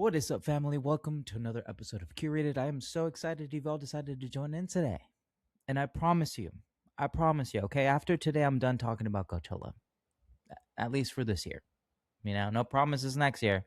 What is up, family? Welcome to another episode of Curated. I am so excited you've all decided to join in today. And I promise you, okay, after today, I'm done talking about Coachella, at least for this year. No promises next year,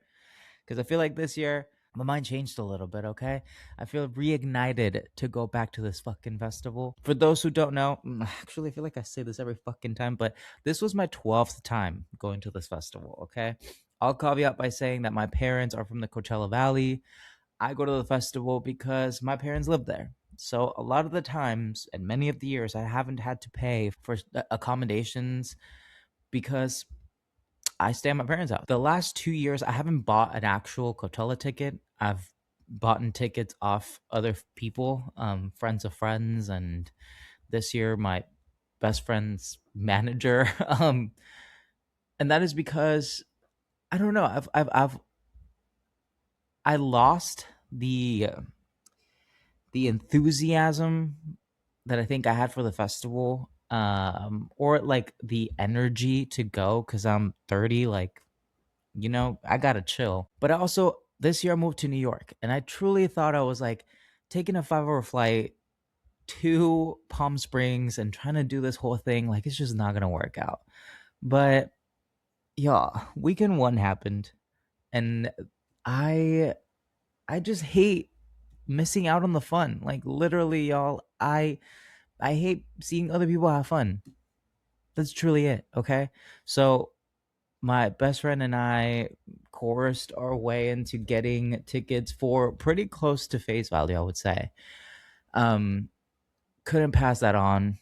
because I feel like this year, my mind changed a little bit, okay? I feel reignited to go back to this fucking festival. For those who don't know, actually, I feel like I say this every fucking time, but this was my 12th time going to this festival, okay? I'll caveat by saying that my parents are from the Coachella Valley. I go to the festival because my parents live there. So a lot of the times and many of the years I haven't had to pay for accommodations because I stay at my parents' house. The last 2 years I haven't bought an actual Coachella ticket. I've bought tickets off other people, friends of friends, and this year my best friend's manager. And that is because I don't know. I lost the enthusiasm that I think I had for the festival, or like the energy to go because I'm 30. Like, I gotta chill. But I also this year I moved to New York, and I truly thought I was like taking a 5 hour flight to Palm Springs and trying to do this whole thing. Like, it's just not gonna work out. But yeah, weekend one happened, and I I just hate missing out on the fun. Like, literally, y'all, I hate seeing other people have fun. That's truly it, okay? So my best friend and I coerced our way into getting tickets for pretty close to face value, I would say. Um, couldn't pass that on.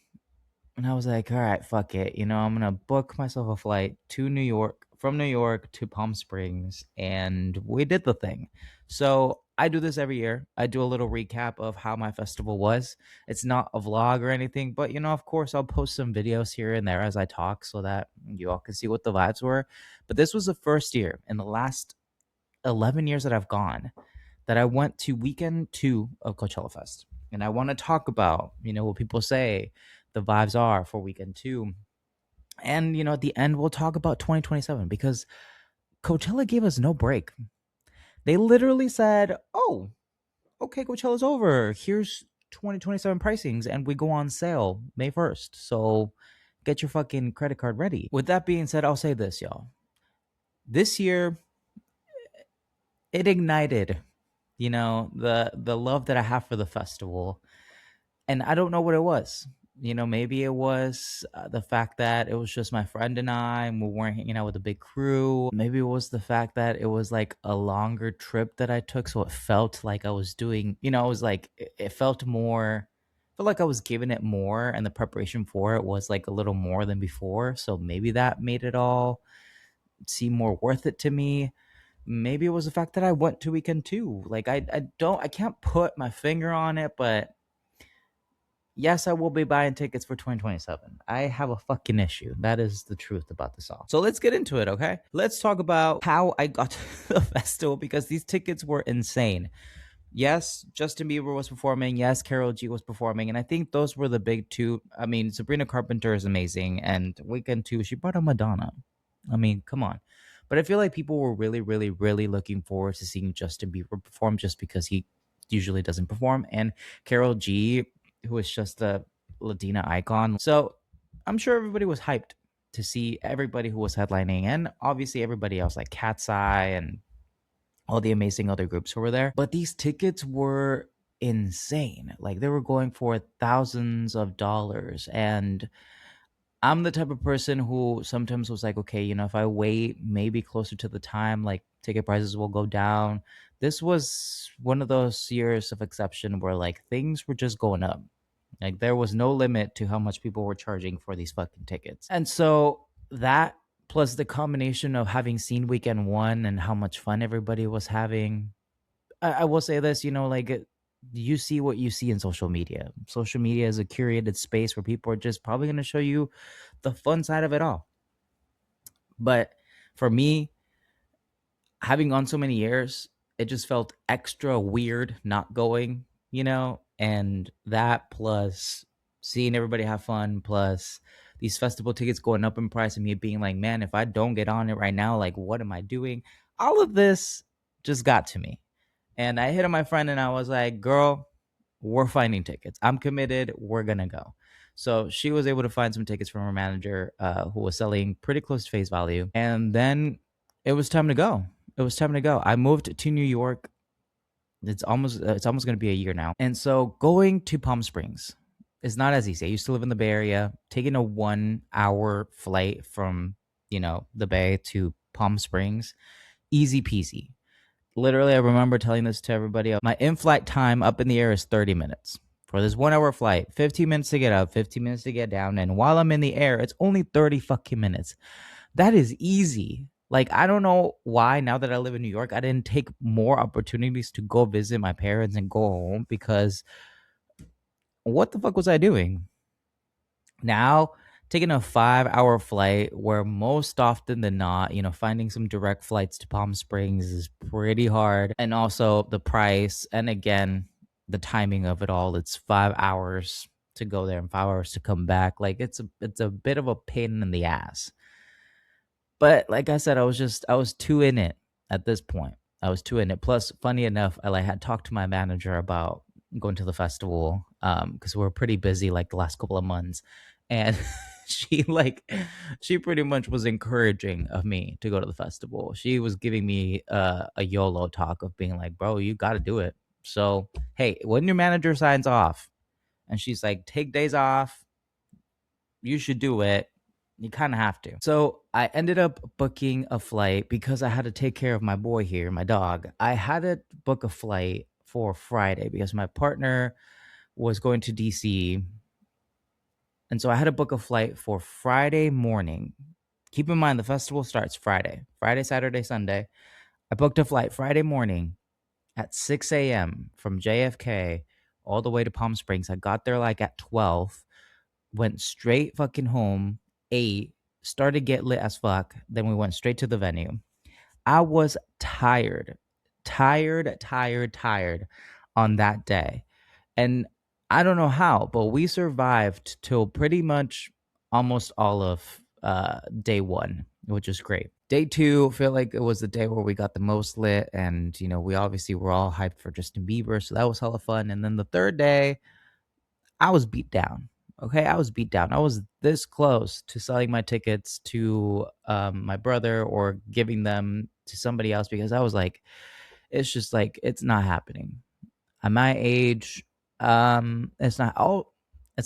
And I was like, all right, fuck it. I'm gonna book myself a flight to New York, from New York to Palm Springs, and we did the thing. So I do this every year. I do a little recap of how my festival was. It's not a vlog or anything, but of course, I'll post some videos here and there as I talk so that you all can see what the vibes were. But this was the first year in the last 11 years that I've gone that I went to weekend two of Coachella Fest. And I want to talk about, what people say the vibes are for weekend two. And, at the end, we'll talk about 2027 because Coachella gave us no break. They literally said, oh, okay, Coachella's over. Here's 2027 pricings, and we go on sale May 1st. So get your fucking credit card ready. With that being said, I'll say this, y'all. This year, it ignited, the love that I have for the festival. And I don't know what it was. Maybe it was the fact that it was just my friend and I, and we weren't hanging out with a big crew. Maybe it was the fact that it was like a longer trip that I took. So it felt like I was doing, it was like, it felt more, felt like I was giving it more, and the preparation for it was like a little more than before. So maybe that made it all seem more worth it to me. Maybe it was the fact that I went to weekend two. Like, I can't put my finger on it, but yes, I will be buying tickets for 2027. I have a fucking issue. That is the truth about this all. So let's get into it, okay? Let's talk about how I got to the festival because these tickets were insane. Yes, Justin Bieber was performing. Yes, Karol G was performing. And I think those were the big two. I mean, Sabrina Carpenter is amazing. And weekend two, she brought a Madonna. I mean, come on. But I feel like people were really, really, really looking forward to seeing Justin Bieber perform just because he usually doesn't perform. And Karol G, who is just a Latina icon. So I'm sure everybody was hyped to see everybody who was headlining, and obviously everybody else like Cat's Eye and all the amazing other groups who were there. But these tickets were insane. Like, they were going for thousands of dollars. And I'm the type of person who sometimes was like, okay, if I wait maybe closer to the time, like ticket prices will go down. This was one of those years of exception where like things were just going up. Like, there was no limit to how much people were charging for these fucking tickets. And so that plus the combination of having seen weekend one and how much fun everybody was having. I will say this, like, you see what you see in social media. Social media is a curated space where people are just probably going to show you the fun side of it all. But for me, having gone so many years, it just felt extra weird not going, and that plus seeing everybody have fun, plus these festival tickets going up in price, and me being like, man, if I don't get on it right now, like, what am I doing? All of this just got to me. And I hit on my friend and I was like, girl, we're finding tickets. I'm committed. We're going to go. So she was able to find some tickets from her manager who was selling pretty close to face value. And then it was time to go. It was time to go. I moved to New York. It's almost going to be a year now. And so going to Palm Springs is not as easy. I used to live in the Bay Area. Taking a 1 hour flight from, the Bay to Palm Springs, easy peasy. Literally, I remember telling this to everybody. My in-flight time up in the air is 30 minutes. For this 1 hour flight, 15 minutes to get up, 15 minutes to get down. And while I'm in the air, it's only 30 fucking minutes. That is easy. Like, I don't know why now that I live in New York, I didn't take more opportunities to go visit my parents and go home, because what the fuck was I doing? Now, taking a 5 hour flight where most often than not, finding some direct flights to Palm Springs is pretty hard. And also the price. And again, the timing of it all. It's 5 hours to go there and 5 hours to come back. Like, it's a bit of a pain in the ass. But like I said, I was too in it at this point. I was too in it. Plus, funny enough, I had talked to my manager about going to the festival because we were pretty busy like the last couple of months, and she she pretty much was encouraging of me to go to the festival. She was giving me a YOLO talk of being like, "Bro, you got to do it." So hey, when your manager signs off, and she's like, "Take days off, you should do it." You kind of have to. So I ended up booking a flight because I had to take care of my boy here, my dog. I had to book a flight for Friday because my partner was going to DC. And so I had to book a flight for Friday morning. Keep in mind, the festival starts Friday, Saturday, Sunday. I booked a flight Friday morning at 6 a.m. from JFK all the way to Palm Springs. I got there like at 12, went straight fucking home, ate, started to get lit as fuck. Then we went straight to the venue. I was tired on that day. And I don't know how, but we survived till pretty much almost all of day one, which is great. Day two, I feel like it was the day where we got the most lit. And, we obviously were all hyped for Justin Bieber. So that was hella fun. And then the third day, I was beat down. Okay, I was beat down. I was this close to selling my tickets to my brother or giving them to somebody else because I was like, it's just like it's not happening. At my age, it's not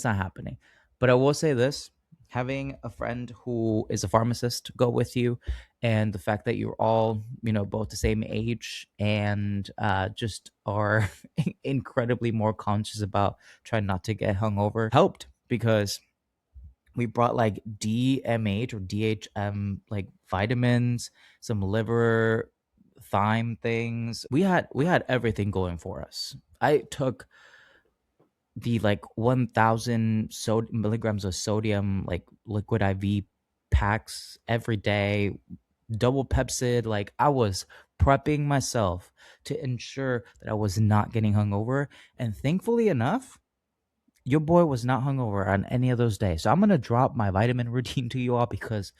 happening. But I will say this: having a friend who is a pharmacist go with you, and the fact that you're all, both the same age and just are incredibly more conscious about trying not to get hungover helped because we brought like DMH or DHM like vitamins, some liver thyme things. We had everything going for us. I took the like 1000 milligrams of sodium like liquid IV packs every day, double Pepsid. Like, I was prepping myself to ensure that I was not getting hungover. And thankfully enough, your boy was not hungover on any of those days. So I'm gonna drop my vitamin routine to you all because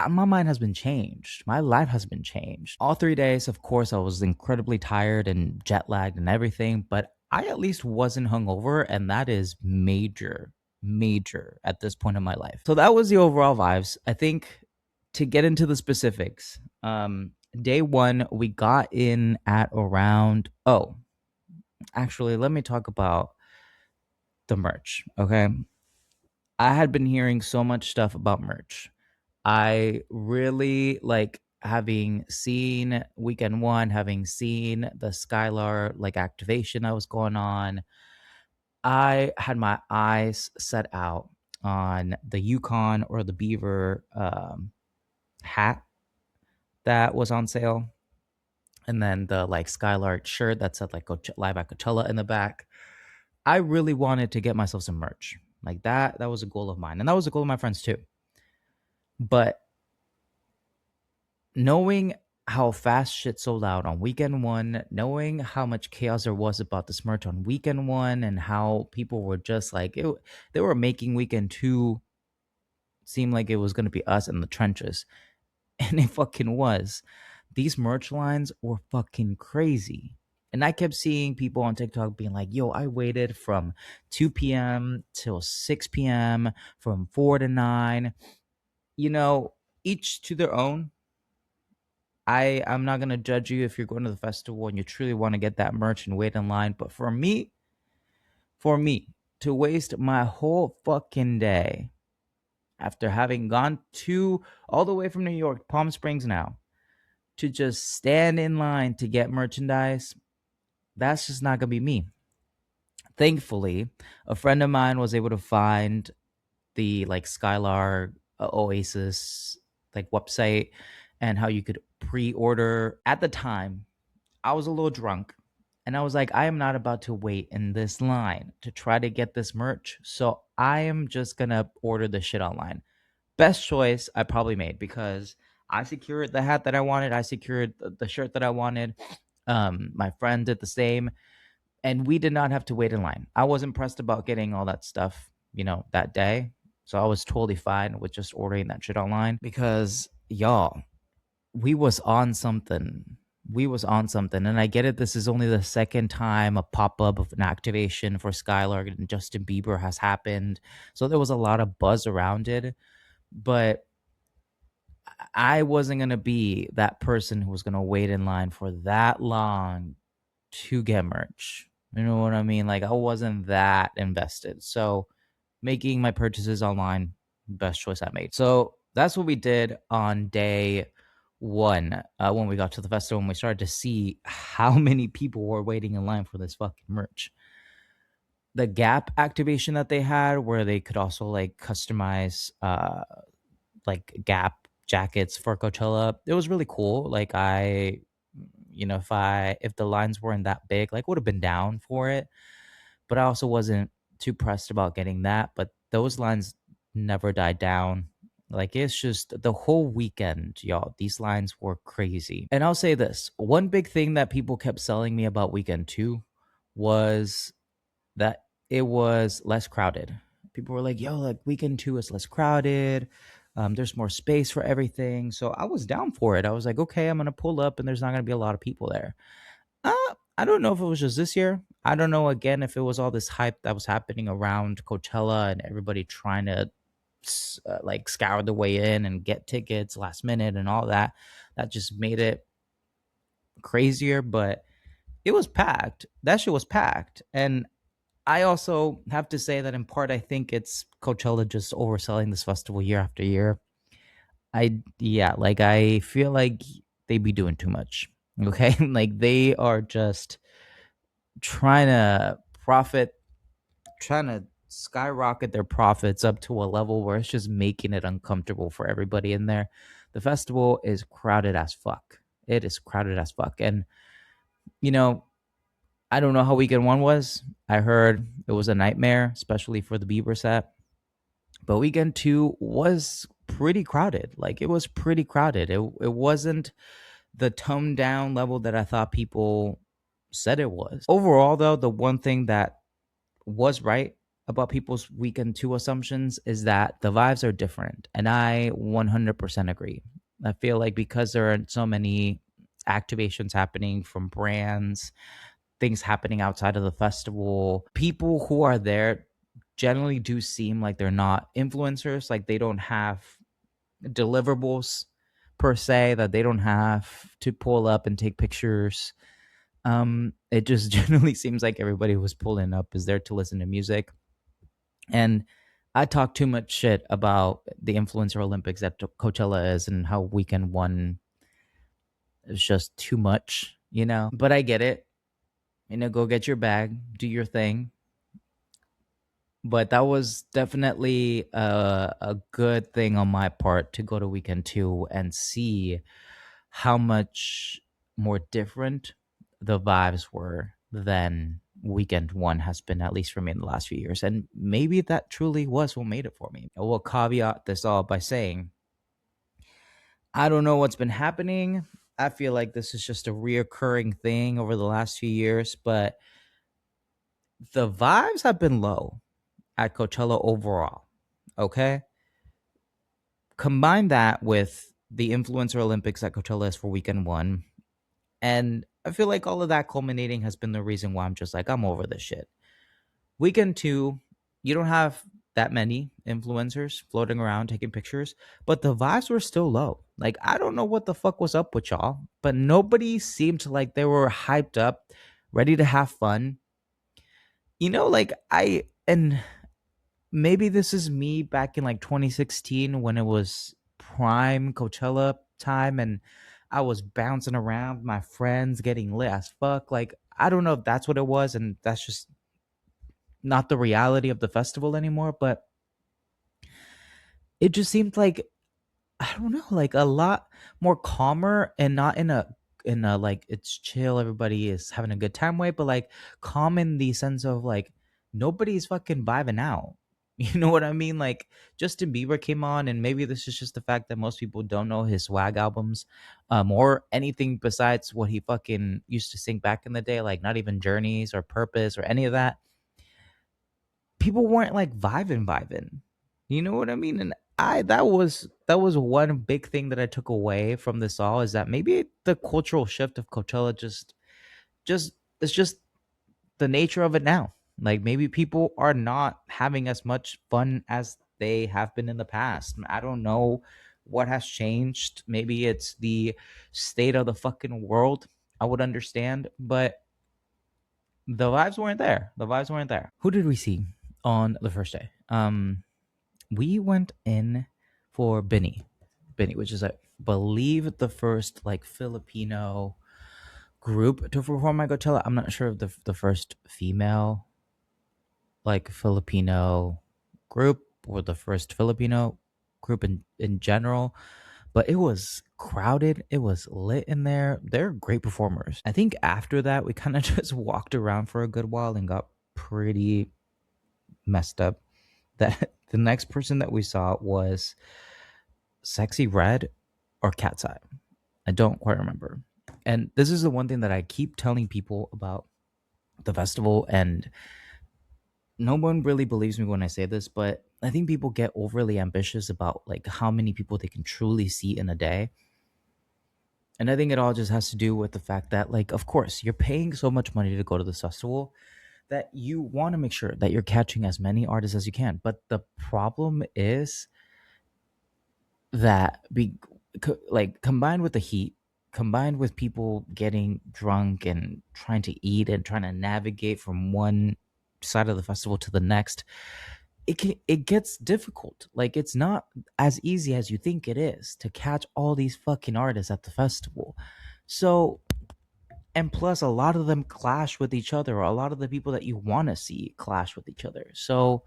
my mind has been changed. My life has been changed. All 3 days, of course, I was incredibly tired and jet lagged and everything, but I at least wasn't hungover, and that is major, major at this point in my life. So that was the overall vibes. I think to get into the specifics, day one, we got in at around, actually, let me talk about the merch, okay? I had been hearing so much stuff about merch. I really like having seen weekend one, having seen the Skylar like activation that was going on. I had my eyes set out on the Yukon or the Beaver hat that was on sale. And then the like Skylar shirt that said like live at Coachella in the back. I really wanted to get myself some merch. Like that was a goal of mine. And that was a goal of my friends too. But knowing how fast shit sold out on weekend one, knowing how much chaos there was about this merch on weekend one, and how people were just like, they were making weekend two seem like it was going to be us in the trenches. And it fucking was. these merch lines were fucking crazy. And I kept seeing people on TikTok being like, yo, I waited from 2 p.m. till 6 p.m., from 4 to 9. You know, each to their own. I'm not gonna judge you if you're going to the festival and you truly want to get that merch and wait in line. But for me, to waste my whole fucking day after having gone to all the way from New York, Palm Springs now, to just stand in line to get merchandise, that's just not gonna be me. Thankfully, a friend of mine was able to find the like Skylar Oasis like website and how you could pre-order. At the time, I was a little drunk and I was like, I am not about to wait in this line to try to get this merch. So I am just gonna order the shit online. Best choice I probably made because I secured the hat that I wanted, I secured the shirt that I wanted. My friend did the same, and we did not have to wait in line. I wasn't pressed about getting all that stuff, that day. So I was totally fine with just ordering that shit online because y'all, we was on something. We was on something. And I get it. This is only the second time a pop-up of an activation for Skylar and Justin Bieber has happened. So there was a lot of buzz around it. But I wasn't gonna be that person who was gonna wait in line for that long to get merch. You know what I mean? Like I wasn't that invested. So making my purchases online, best choice I made. So that's what we did on day one when we got to the festival and we started to see how many people were waiting in line for this fucking merch. The Gap activation that they had, where they could also like customize like Gap jackets for Coachella, it was really cool. Like if the lines weren't that big, like would have been down for it. But I also wasn't too pressed about getting that. But those lines never died down. Like it's just the whole weekend, y'all. These lines were crazy. And I'll say this: one big thing that people kept selling me about weekend two was that it was less crowded. People were like, "Yo, like weekend two is less crowded. There's more space for everything." So I was down for it. I was like, "Okay, I'm gonna pull up, and there's not gonna be a lot of people there." I don't know if it was just this year. I don't know again if it was all this hype that was happening around Coachella and everybody trying to like scour the way in and get tickets last minute and all that. That just made it crazier, but it was packed. That shit was packed. And I also have to say that in part, I think it's Coachella just overselling this festival year after year. Yeah, like I feel like they be doing too much. Okay. Like they are just trying to profit, trying to skyrocket their profits up to a level where it's just making it uncomfortable for everybody in there. The festival is crowded as fuck. It is crowded as fuck. And, you know, I don't know how weekend one was. I heard it was a nightmare, especially for the Bieber set. But weekend two was pretty crowded. Like it was pretty crowded. It wasn't the toned down level that I thought people said it was. Overall, though, the one thing that was right about people's weekend two assumptions is that the vibes are different. And I 100% agree. I feel like because there are so many activations happening from brands, things happening outside of the festival, people who are there generally do seem like they're not influencers, like they don't have deliverables per se, that they don't have to pull up and take pictures. It just generally seems like everybody who's pulling up is there to listen to music. And I talk too much shit about the influencer Olympics that Coachella is and how weekend one is just too much, But I get it. Go get your bag, do your thing. But that was definitely a good thing on my part to go to weekend two and see how much more different the vibes were than weekend one has been, at least for me in the last few years. And maybe that truly was what made it for me. I will caveat this all by saying I don't know what's been happening. I feel like this is just a reoccurring thing over the last few years, but the vibes have been low at Coachella overall. Okay. Combine that with the influencer Olympics at Coachella is for weekend one. And I feel like all of that culminating has been the reason why I'm just like, I'm over this shit. Weekend two, you don't have that many influencers floating around taking pictures, but the vibes were still low. Like, I don't know what the fuck was up with y'all, but nobody seemed like they were hyped up, ready to have fun. Like and maybe this is me back in like 2016 when it was prime Coachella time and I was bouncing around my friends getting lit as fuck. Like, I don't know if that's what it was, and that's just not the reality of the festival anymore, but it just seemed like, I don't know, like a lot more calmer, and not in a like it's chill, everybody is having a good time way, but like calm in the sense of like nobody's fucking vibing out. You know what I mean? Like Justin Bieber came on, and maybe this is just the fact that most people don't know his swag albums, or anything besides what he fucking used to sing back in the day, like not even Journeys or Purpose or any of that. People weren't like vibing. You know what I mean? And I that was one big thing that I took away from this all, is that maybe the cultural shift of Coachella just it's just the nature of it now. Like maybe people are not having as much fun as they have been in the past. I don't know what has changed. Maybe it's the state of the fucking world. I would understand, but the vibes weren't there. The vibes weren't there. Who did we see on the first day? We went in for Benny, which is I believe the first like Filipino group to perform at Coachella. I'm not sure if the first female like Filipino group or the first Filipino group in general, but it was crowded. It was lit in there. They're great performers. I think after that we kind of just walked around for a good while and got pretty messed up. That the next person that we saw was Sexy Red or Cat's Eye. I don't quite remember. And this is the one thing that I keep telling people about the festival, and no one really believes me when I say this, but I think people get overly ambitious about like how many people they can truly see in a day. And I think it all just has to do with the fact that, like, of course, you're paying so much money to go to this festival that you want to make sure that you're catching as many artists as you can. But the problem is that like combined with the heat, combined with people getting drunk and trying to eat and trying to navigate from one side of the festival to the next, it gets difficult. Like it's not as easy as you think it is to catch all these fucking artists at the festival. So, and plus a lot of them clash with each other, or a lot of the people that you want to see clash with each other. So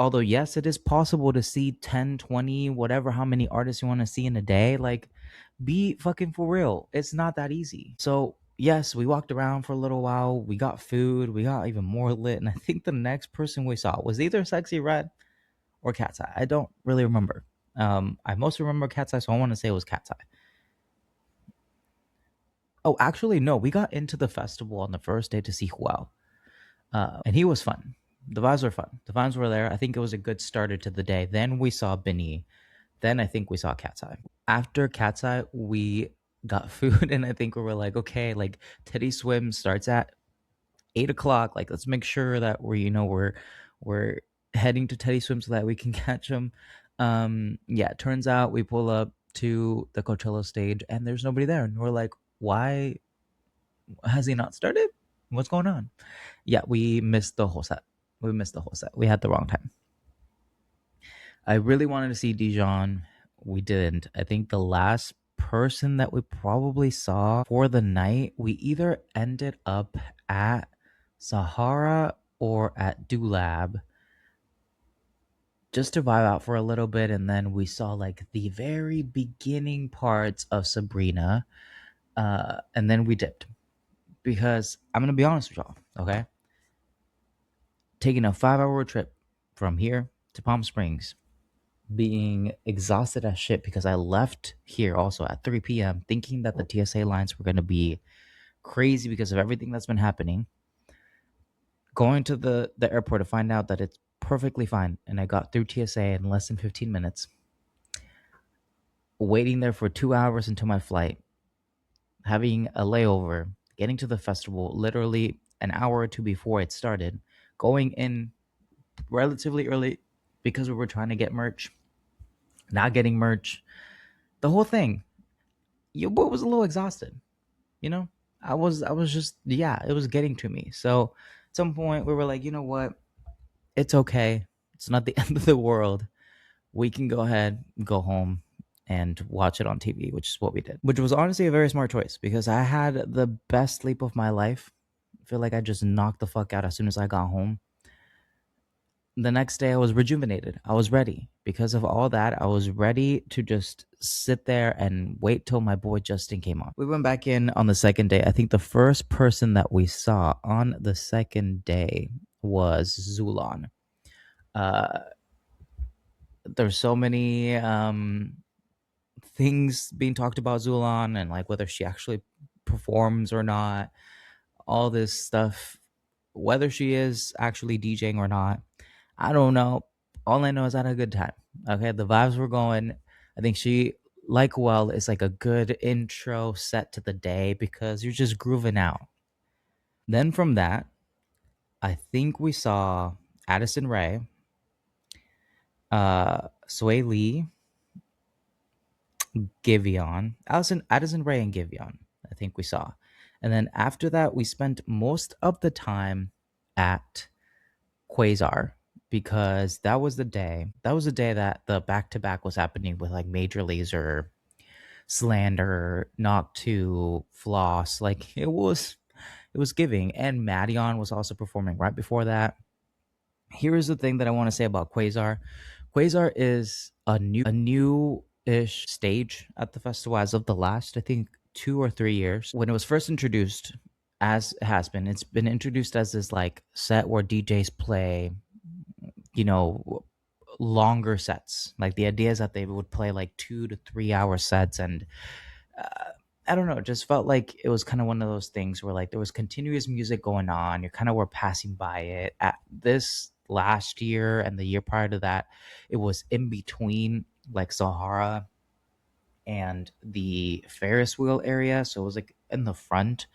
although yes, it is possible to see 10, 20, whatever, how many artists you want to see in a day, like be fucking for real, it's not that easy. So yes, we walked around for a little while, we got food, we got even more lit, and I think the next person we saw was either Sexy Red or Cat's Eye. I don't really remember. I mostly remember Cat's Eye, so I want to say it was Cat's Eye. Oh, actually no, we got into the festival on the first day to see Huel, and he was fun. The vibes were fun. The vibes were there. I think it was a good starter to the day. Then we saw Benny. Then I think we saw Cat's Eye. After Cat's Eye, we got food, and I think we were like, okay, like Teddy Swim starts at 8 o'clock. Like, let's make sure that we're heading to Teddy Swim so that we can catch him. Yeah, it turns out we pull up to the Coachella stage, and there's nobody there, and we're like, why has he not started? What's going on? Yeah, we missed the whole set. We missed the whole set. We had the wrong time. I really wanted to see Dijon. We didn't. I think the last person that we probably saw for the night, we either ended up at Sahara or at Dulab just to vibe out for a little bit. And then we saw like the very beginning parts of Sabrina. And then we dipped. Because I'm going to be honest with y'all, okay? Taking a 5-hour trip from here to Palm Springs, being exhausted as shit because I left here also at 3 p.m. thinking that the TSA lines were going to be crazy because of everything that's been happening. Going to the airport to find out that it's perfectly fine, and I got through TSA in less than 15 minutes. waiting there for 2 hours until my flight, having a layover, getting to the festival literally an hour or two before it started, going in relatively early because we were trying to get merch, not getting merch, the whole thing. Your boy was a little exhausted, you know? I was just, yeah, it was getting to me. So at some point we were like, you know what? It's okay. It's not the end of the world. We can go ahead, go home, and watch it on TV, which is what we did. Which was honestly a very smart choice because I had the best sleep of my life. I feel like I just knocked the fuck out as soon as I got home. The next day I was rejuvenated. I was ready. Because of all that, I was ready to just sit there and wait till my boy Justin came on. We went back in on the second day. I think the first person that we saw on the second day was Zulon. Uh, there's so many things being talked about Zulon and like whether she actually performs or not, all this stuff, whether she is actually DJing or not. I don't know. All I know is I had a good time. Okay, the vibes were going. I think she, like, well, is like a good intro set to the day because you're just grooving out. Then from that, I think we saw Addison Rae, Sway Lee, Giveon, Addison Rae and Giveon. I think we saw, and then after that, we spent most of the time at Quasar because that was the day. That was the day that the back to back was happening with like Major Lazer, Slander, Knock Two, Floss. Like it was giving, and Maddion was also performing right before that. Here's the thing that I want to say about Quasar. Quasar is a new-ish stage at the festival as of the last, I think, 2 or 3 years. When it was first introduced, as it has been, it's been introduced as this like set where DJs play, you know, longer sets. Like the idea is that they would play like 2 to 3 hour sets, and uh, I don't know, it just felt like it was kind of one of those things where like there was continuous music going on. You kind of were passing by it. At this last year and the year prior to that, it was in between like Sahara and the Ferris wheel area. So it was like in the front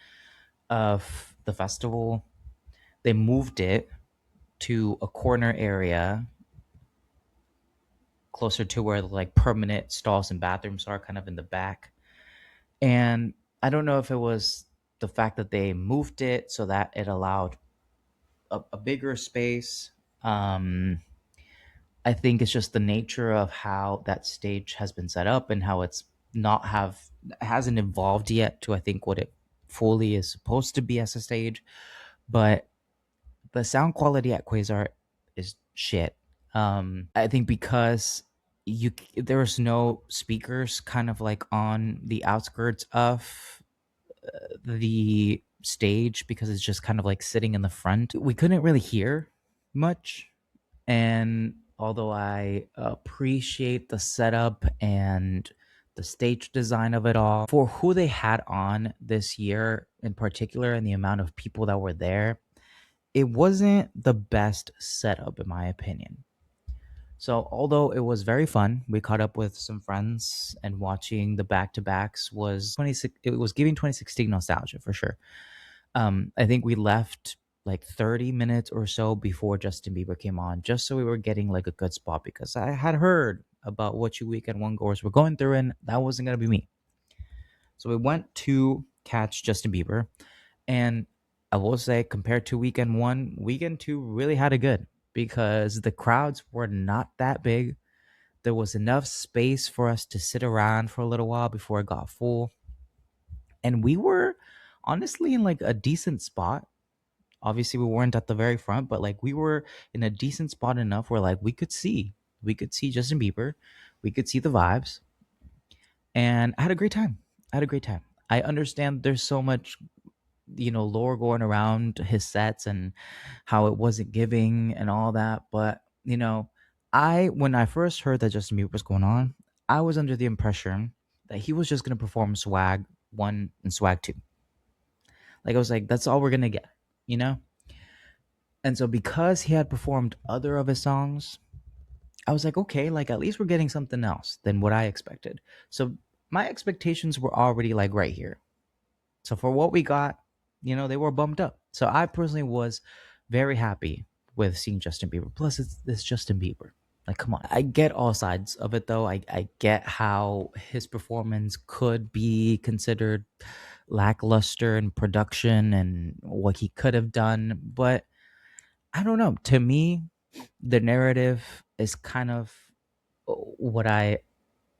of the festival. They moved it to a corner area closer to where the like permanent stalls and bathrooms are, kind of in the back. And I don't know if it was the fact that they moved it so that it allowed a bigger space. I think it's just the nature of how that stage has been set up and how it's not have hasn't evolved yet to I think what it fully is supposed to be as a stage. But the sound quality at Quasar is shit. I think because there was no speakers kind of like on the outskirts of the stage because it's just kind of like sitting in the front. We couldn't really hear much. And although I appreciate the setup and the stage design of it all, for who they had on this year in particular and the amount of people that were there, it wasn't the best setup, in my opinion. So, although it was very fun, we caught up with some friends and watching the back to backs was 26. It was giving 2016 nostalgia for sure. I think we left like 30 minutes or so before Justin Bieber came on, just so we were getting like a good spot because I had heard about what you weekend one goers were going through, and that wasn't gonna be me. So we went to catch Justin Bieber, and I will say, compared to weekend one, weekend two really had it good because the crowds were not that big. There was enough space for us to sit around for a little while before it got full. And we were honestly in like a decent spot. Obviously, we weren't at the very front, but like we were in a decent spot enough where like we could see Justin Bieber, we could see the vibes, and I had a great time. I had a great time. I understand there's so much lore going around his sets and how it wasn't giving and all that. But I when I first heard that Justin Bieber was going on, I was under the impression that he was just gonna perform Swag One and Swag Two. Like I was like, that's all we're gonna get, you know. And so because he had performed other of his songs, I was like, okay, like at least we're getting something else than what I expected. So my expectations were already like right here. So for what we got, they were bumped up. So I personally was very happy with seeing Justin Bieber. Plus, it's Justin Bieber. Like, come on. I get all sides of it, though. I get how his performance could be considered lackluster in production and what he could have done. But I don't know. To me, the narrative is kind of what I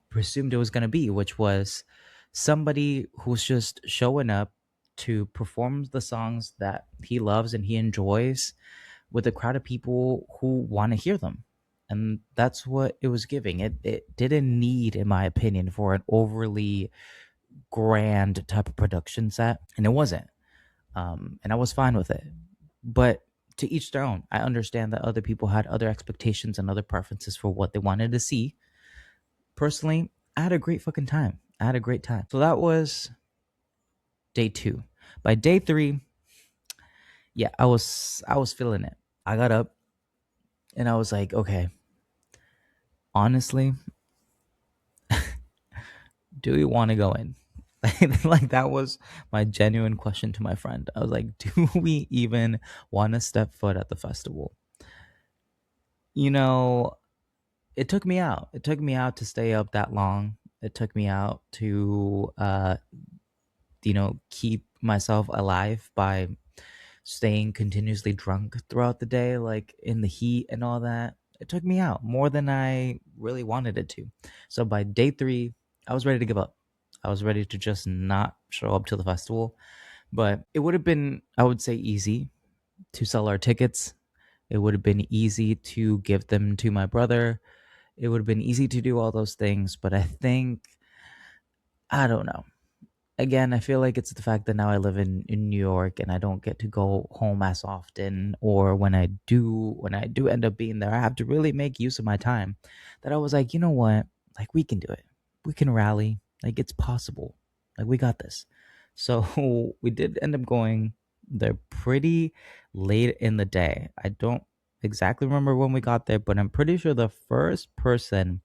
presumed it was going to be, which was somebody who's just showing up to perform the songs that he loves and he enjoys with a crowd of people who want to hear them. And that's what it was giving. It didn't need, in my opinion, for an overly grand type of production set, and it wasn't. And I was fine with it. But to each their own. I understand that other people had other expectations and other preferences for what they wanted to see. Personally, I had a great fucking time. I had a great time. So that was day 2. By day 3, yeah, I was feeling it. I got up and I was like, okay, honestly, do we want to go in? Like that was my genuine question to my friend. I was like, do we even want to step foot at the festival? You know, it took me out. It took me out to stay up that long. It took me out to keep myself alive by staying continuously drunk throughout the day, like in the heat and all that. It took me out more than I really wanted it to. So by day 3, I was ready to give up. I was ready to just not show up to the festival. But it would have been, I would say, easy to sell our tickets. It would have been easy to give them to my brother. It would have been easy to do all those things. But I think, I don't know. Again, I feel like it's the fact that now I live in New York and I don't get to go home as often, or when I do end up being there, I have to really make use of my time. That I was like, you know what? Like we can do it. We can rally. Like it's possible. Like we got this. So we did end up going there pretty late in the day. I don't exactly remember when we got there, but I'm pretty sure the first person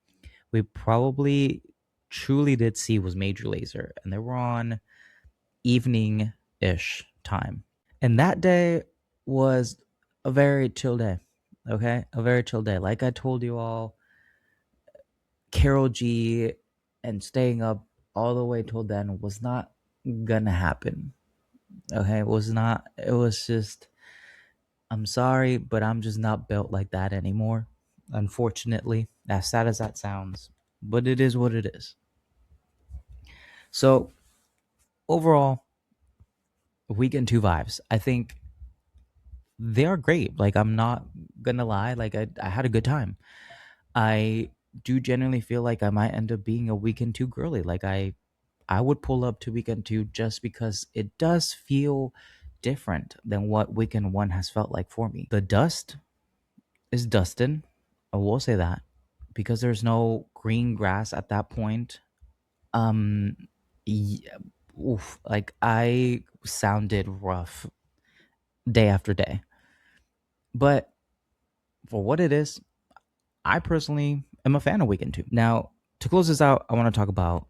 we probably truly did see was Major Lazer, and they were on evening ish time. And that day was a very chill day. Okay, a very chill day. Like I told you all, Carol G and staying up all the way till then was not gonna happen. Okay, it was not. It was just, I'm sorry, but I'm just not built like that anymore. Unfortunately, as sad as that sounds, but it is what it is. So overall, weekend 2 vibes, I think they are great. Like I'm not gonna lie, like I had a good time. I do genuinely feel like I might end up being a weekend 2 girly. Like I would pull up to weekend 2 just because it does feel different than what weekend 1 has felt like for me. The dust is dustin', I will say that, because there's no green grass at that point. Um yeah, oof, like I sounded rough day after day. But for what it is, I personally am a fan of Weekend 2. Now, to close this out, I want to talk about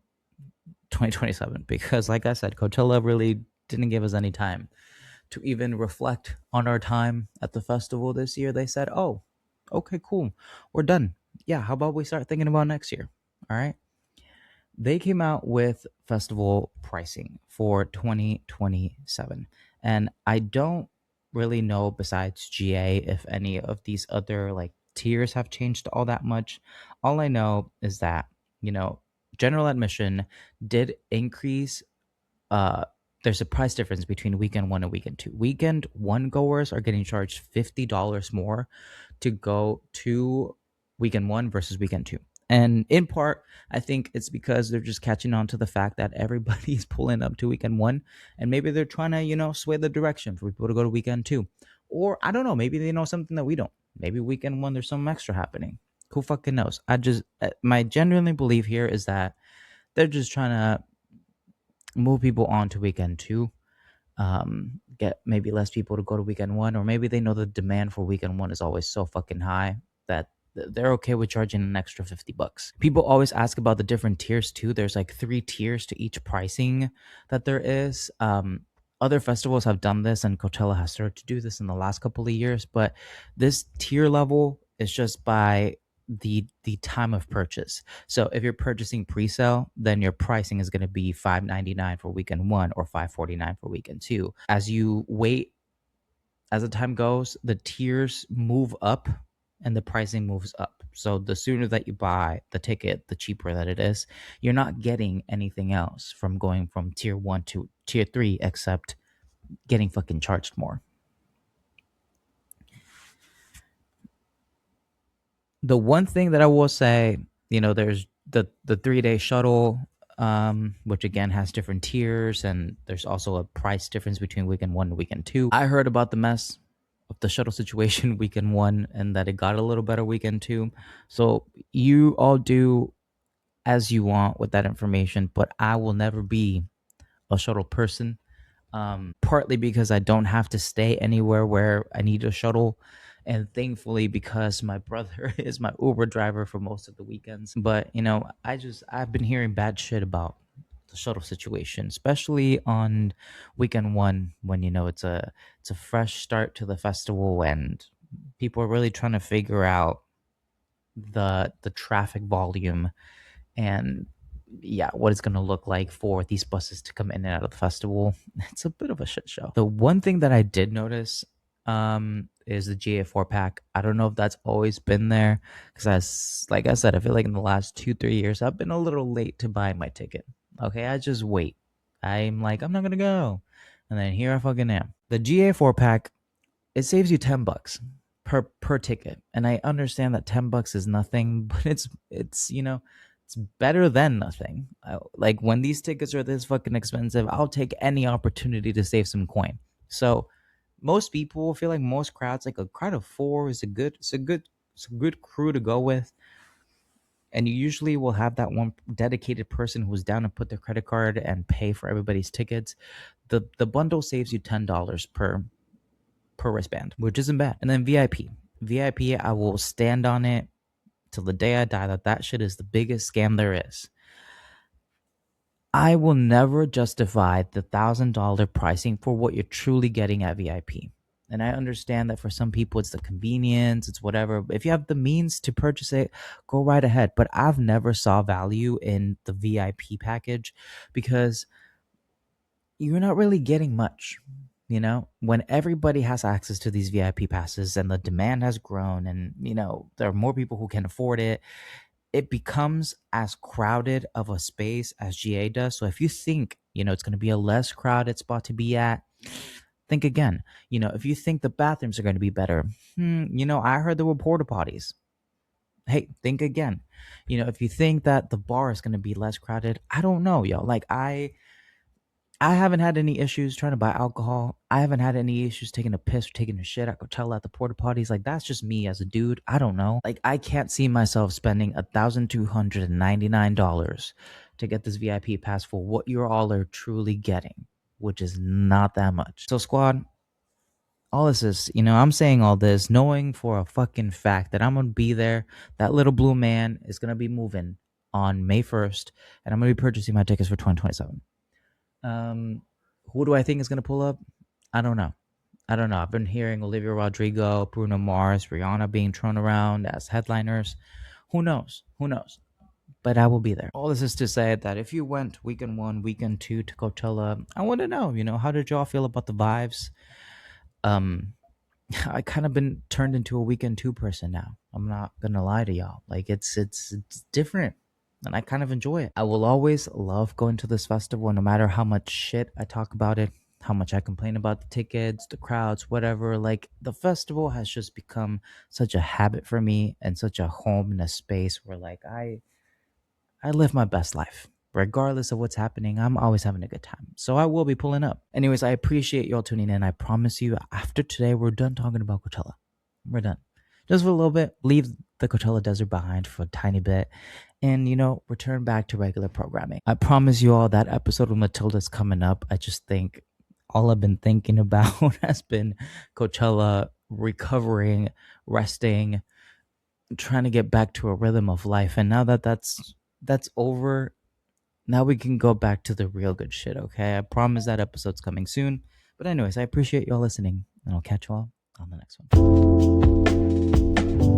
2027 because, like I said, Coachella really didn't give us any time to even reflect on our time at the festival this year. They said, oh, okay, cool. We're done. Yeah, how about we start thinking about next year? All right. They came out with festival pricing for 2027. And I don't really know, besides GA, if any of these other like tiers have changed all that much. All I know is that, you know, general admission did increase. uh there's a price difference between weekend 1 and weekend 2. Weekend 1 goers are getting charged $50 more to go to weekend 1 versus weekend 2. And in part, I think it's because they're just catching on to the fact that everybody's pulling up to weekend 1, and maybe they're trying to, sway the direction for people to go to weekend 2. Or I don't know, maybe they know something that we don't. Maybe weekend 1 there's something extra happening. Who fucking knows? My genuinely belief here is that they're just trying to move people on to weekend 2, get maybe less people to go to weekend 1, or maybe they know the demand for weekend 1 is always so fucking high that they're okay with charging an extra $50. People always ask about the different tiers too. There's like 3 tiers to each pricing that there is. Other festivals have done this, and Coachella has started to do this in the last couple of years. But this tier level is just by the time of purchase. So if you're purchasing pre-sale, then your pricing is going to be $5.99 for weekend one or $5.49 for weekend two. As you wait, as the time goes, the tiers move up and the pricing moves up. So the sooner that you buy the ticket, the cheaper that it is. You're not getting anything else from going from tier one to tier three except getting fucking charged more. The one thing that I will say, there's the 3 day shuttle, which again has different tiers, and there's also a price difference between weekend one and weekend two. I heard about the mess of the shuttle situation weekend one, and that it got a little better weekend two. So you all do as you want with that information, but I will never be a shuttle person. Partly because I don't have to stay anywhere where I need a shuttle, and thankfully because my brother is my Uber driver for most of the weekends. But I've been hearing bad shit about the shuttle situation, especially on weekend one when it's a fresh start to the festival and people are really trying to figure out the traffic volume and yeah, what it's going to look like for these buses to come in and out of the festival. It's a bit of a shit show. The one thing that I did notice is the GA4 pack. I don't know if that's always been there because, like I said, I feel like in the last 2-3 years, I've been a little late to buy my ticket. Okay, I just wait. I'm like, I'm not going to go. And then here I fucking am. The GA4 pack, it saves you $10 per ticket. And I understand that $10 is nothing, but it's better than nothing. Like when these tickets are this fucking expensive, I'll take any opportunity to save some coin. So most people feel like most crowds, like a crowd of four is a good crew to go with. And you usually will have that one dedicated person who's down to put their credit card and pay for everybody's tickets. The bundle saves you $10 per wristband, which isn't bad. And then VIP, I will stand on it till the day I die that shit is the biggest scam there is. I will never justify the $1,000 pricing for what you're truly getting at VIP. And I understand that for some people it's the convenience, it's whatever. If you have the means to purchase it, go right ahead. But I've never saw value in the VIP package because you're not really getting much. When everybody has access to these VIP passes and the demand has grown and, there are more people who can afford it, it becomes as crowded of a space as GA does. So if you think, it's going to be a less crowded spot to be at, think again. If you think the bathrooms are going to be better, I heard there were porta potties. Hey, think again. If you think that the bar is going to be less crowded, I don't know, yo. Like I haven't had any issues trying to buy alcohol. I haven't had any issues taking a piss or taking a shit at Coachella at the porta potties. Like, that's just me as a dude. I don't know. Like, I can't see myself spending $1,299 to get this VIP pass for what you all are truly getting, which is not that much. So, squad, all this is, I'm saying all this knowing for a fucking fact that I'm going to be there. That little blue man is going to be moving on May 1st, and I'm going to be purchasing my tickets for 2027. Who do I think is going to pull up? I don't know. I've been hearing Olivia Rodrigo, Bruno Mars, Rihanna being thrown around as headliners. Who knows? But I will be there. All this is to say that if you went weekend one, weekend two to Coachella, I want to know, how did y'all feel about the vibes? I kind of been turned into a weekend two person now. I'm not going to lie to y'all. Like it's different. And I kind of enjoy it. I will always love going to this festival, no matter how much shit I talk about it, how much I complain about the tickets, the crowds, whatever. Like, the festival has just become such a habit for me and such a home and a space where, like, I live my best life. Regardless of what's happening, I'm always having a good time. So I will be pulling up. Anyways, I appreciate y'all tuning in. I promise you, after today, we're done talking about Coachella. We're done. Just for a little bit, leave the Coachella desert behind for a tiny bit and, return back to regular programming. I promise you all that episode of Matilda's coming up. I just think all I've been thinking about has been Coachella, recovering, resting, trying to get back to a rhythm of life. And now that that's over, now we can go back to the real good shit, okay? I promise that episode's coming soon. But anyways, I appreciate y'all listening, and I'll catch y'all on the next one.